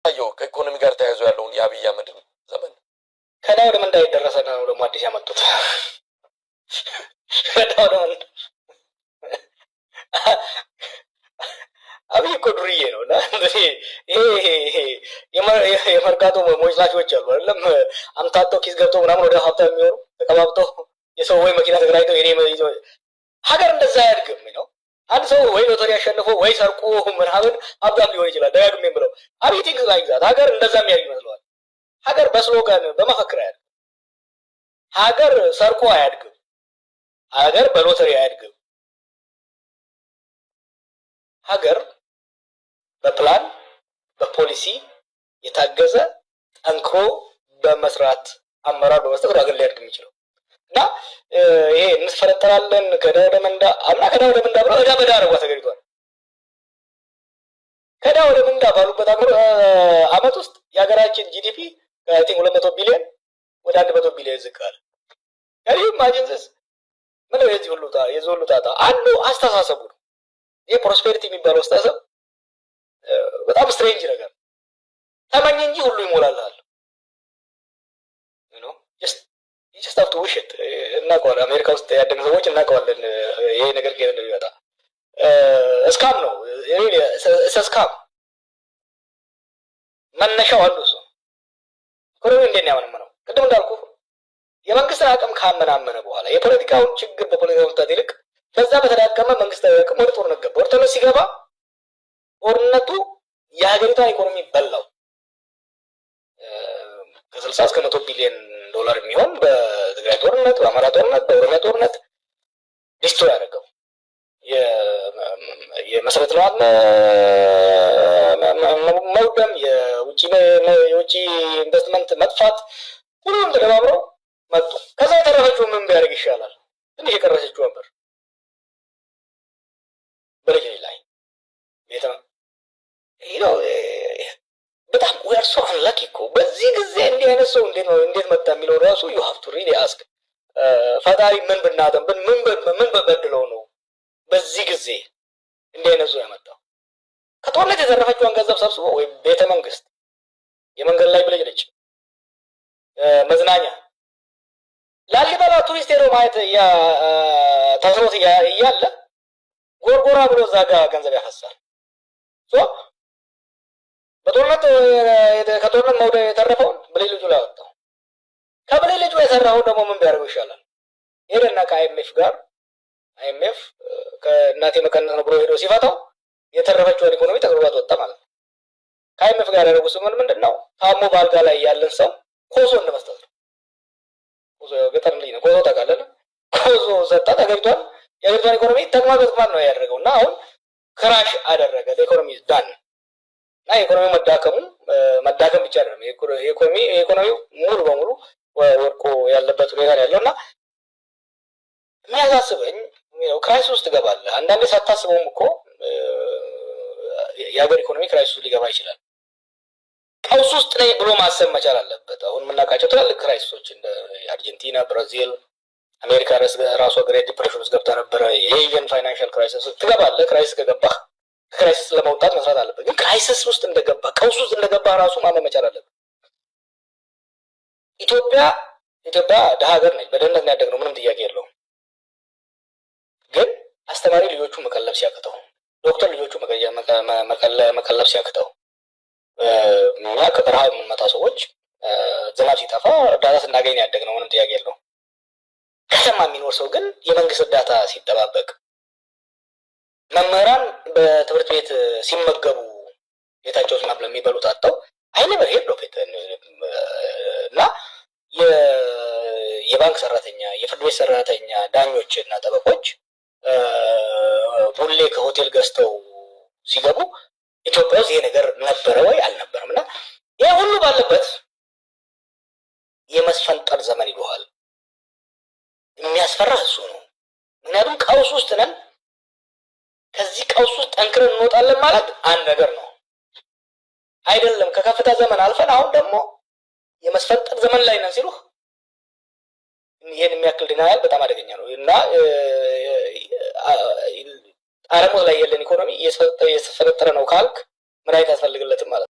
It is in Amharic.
ታየው ከኢኮኖሚ ጋር ተያይዞ ያለውን የአብይ አህመድ ዘመን ከዳው ለምን እንዳይደረሰ ነው ደግሞ አዲስ ያመጡት ከዳው ለምን አብይ እኮ ዱርዬ ነው እና ይሄ የመርካቶ ሞጭላቾች አሉ አይደለም አምታተው ኪስ ገብተው ምናምን ወደ ሀብታም የሚሆኑ ተቀባብተው የሰው ወይ መኪና ተከራይተው የኔ ሀገር እንደዛ አያድግም ነው። አንድ ሰው ወይ ሎተሪ አሸንፎ ወይ ሰርቆ ምናምን ሀብታም ሊሆን ይችላል። ደጋግሜ ብለው አብይ ቲንክስ ላይክ ዛት ሀገር እንደዛ የሚያድግ ይመስለዋል። ሀገር በስሎጋን በመፈክር አያድግም። ሀገር ሰርቆ አያድግም። ሀገር በሎተሪ አያድግም። ሀገር በፕላን በፖሊሲ የታገዘ ጠንክሮ በመስራት አመራር በመስጠት ሀገር ሊያድግ የሚችለው እና ይሄ እንስፈለጠራለን ከዳ ወደ መንዳ አምና ከዳ ወደ መንዳ ብለው እዳ በዳ አረጓ ተገሪቷል። ከዳ ወደ መንዳ ባሉበት አመት ውስጥ የሀገራችን ጂዲፒ አይ ቲንክ 200 ቢሊዮን ወደ 100 ቢሊዮን ዝቅ አለ። ያው ማጂንስ ምን ነው የዚህ ሁሉ ጣጣ አንዱ አስተሳሰቡ ነው። ይሄ ፕሮስፔሪቲ የሚባለው አስተሳሰብ በጣም ስትሬንጅ ነገር ተመኝ እንጂ ሁሉ ይሞላልሃል you know you just have to wish it እናውቀዋለን። አሜሪካ ውስጥ ያደጉ ሰዎች እናውቀዋለን ይሄ ነገር ከየት እንደሚመጣ እስካም ነው እስካም መነሻው አንዱ እሱ ኮሮና እንደኛ ነው። ቅድም እንዳልኩ የመንግስት አቅም ካመናመነ በኋላ የፖለቲካውን ችግር በፖለቲካው መፍታት ይልቅ በዛ በተዳከመ መንግስታዊ አቅም ወደ ጦርነት ገባ። ወደ ጦርነት ሲገባ ጦርነቱ የሀገሪቷን ኢኮኖሚ በላው። ከ60 እስከ 100 ቢሊዮን ዶላር የሚሆን በትግራይ ጦርነት፣ በአማራ ጦርነት፣ በኦሮሚያ ጦርነት ዲስትሮይ ያደረገው የመሰረተ ልማት መውደም፣ የውጭ ኢንቨስትመንት መጥፋት ሁሉም ተደባብረው መጡ። ከዛ የተረፈችው ምን ቢያደርግ ይሻላል? ትንሽ የቀረሰችው ነበር በልጅ ላይ በጣም we are so unlucky እኮ በዚህ ጊዜ እንዲህ አይነት ሰው እንዴት መጣ የሚለው ራሱ you have to really ask ፈጣሪ ምን ብናደም ምን በበድለው ነው በዚህ ጊዜ እንዲህ አይነት ሰው ያመጣው? ከጦርነት የተረፈችውን ገንዘብ ሰብስቦ ወይ ቤተ መንግስት የመንገድ ላይ ብለጭ መዝናኛ ላሊበላ ቱሪስት ሄዶ ማየት ተስኖት እያለ ጎርጎራ ብሎ እዛ ጋር ገንዘብ ያፈሳል። በጦርነት ከጦርነት መውደ የተረፈውን በሌሎቹ ላይ አወጣው። ከበሌሎቹ የተረፈውን ደግሞ ምን ቢያደርገው ይሻላል? ሄደና ከአይኤምኤፍ ጋር አይኤምኤፍ ከእናቴ መቀነስ ነው ብሎ ሄዶ ሲፈታው የተረፈችውን ኢኮኖሚ ተግባባት ወጣ ማለት ነው። ከአይኤምኤፍ ጋር ያደረጉት ስምምነት ምንድነው? ታሞ ባልጋ ላይ ያለን ሰው ኮሶ እንደመስጠት ነው። ኮሶ ገጠር ልጅ ነው። ኮሶ ታውቃለህ? ኮሶ ሰጣ ተገብቷል። የሀገሪቷን ኢኮኖሚ ተግባባት ነው ያደረገውና አሁን ክራሽ አደረገ። ኢኮኖሚ ዳን እና ኢኮኖሚ መዳከም ብቻ አይደለም ኢኮኖሚው ሙሉ በሙሉ ወርቆ ያለበት ሁኔታ ነው ያለውና የሚያሳስበኝ ክራይሲስ ውስጥ ትገባለህ። አንዳንዴ ሳታስበውም እኮ የሀገር ኢኮኖሚ ክራይሲስ ውስጥ ሊገባ ይችላል። ቀውስ ውስጥ ነኝ ብሎ ማሰብ መቻል አለበት። አሁን የምናውቃቸው ትላልቅ ክራይሲሶች እንደ አርጀንቲና፣ ብራዚል፣ አሜሪካ ራሷ ግሬት ዲፕሬሽን ውስጥ ገብታ ነበረ። የኤዥን ፋይናንሻል ክራይሲስ ትገባለህ። ክራይሲስ ከገባህ ክራይሲስ ለመውጣት መስራት አለበት። ግን ክራይሲስ ውስጥ እንደገባ ቀውስ ውስጥ እንደገባ ራሱ ማመን መቻል አለበት። ኢትዮጵያ ደሃ ሀገር ነች። በድህነት ነው ያደግነው፣ ምንም ጥያቄ የለውም። ግን አስተማሪ ልጆቹ መቀለብ ሲያቅተው፣ ዶክተር ልጆቹ መቀለብ ሲያቅተው፣ እኛ ከበረሃ የምንመጣ ሰዎች ዝናብ ሲጠፋ እርዳታ ስናገኝ ያደግነው፣ ምንም ጥያቄ የለውም። ከተማ የሚኖር ሰው ግን የመንግስት እርዳታ ሲጠባበቅ፣ መምህራን በትምህርት ቤት ሲመገቡ ቤታቸውን ማብለ የሚበሉት አጥተው አይነበር ሄድ ነው እና የባንክ ሰራተኛ፣ የፍርድ ቤት ሰራተኛ፣ ዳኞች እና ጠበቆች ቡሌ ከሆቴል ገዝተው ሲገቡ ኢትዮጵያ ውስጥ ይሄ ነገር ነበረ ወይ አልነበረም? እና ይሄ ሁሉ ባለበት የመስፈንጠር ዘመን ይሉሃል። የሚያስፈራ እሱ ነው። ምክንያቱም ቀውስ ውስጥ ነን። ከዚህ ቀውስ ውስጥ ጠንክረን እንወጣለን ማለት አንድ ነገር ነው አይደለም። ከከፍታ ዘመን አልፈን አሁን ደግሞ የመስፈንጠር ዘመን ላይ ነን ሲሉህ ይሄን የሚያክል ዲናያል በጣም አደገኛ ነው እና ዓለም ላይ ያለን ኢኮኖሚ እየተፈጠረ ነው ካልክ ምን አይነት ያስፈልግለትም ማለት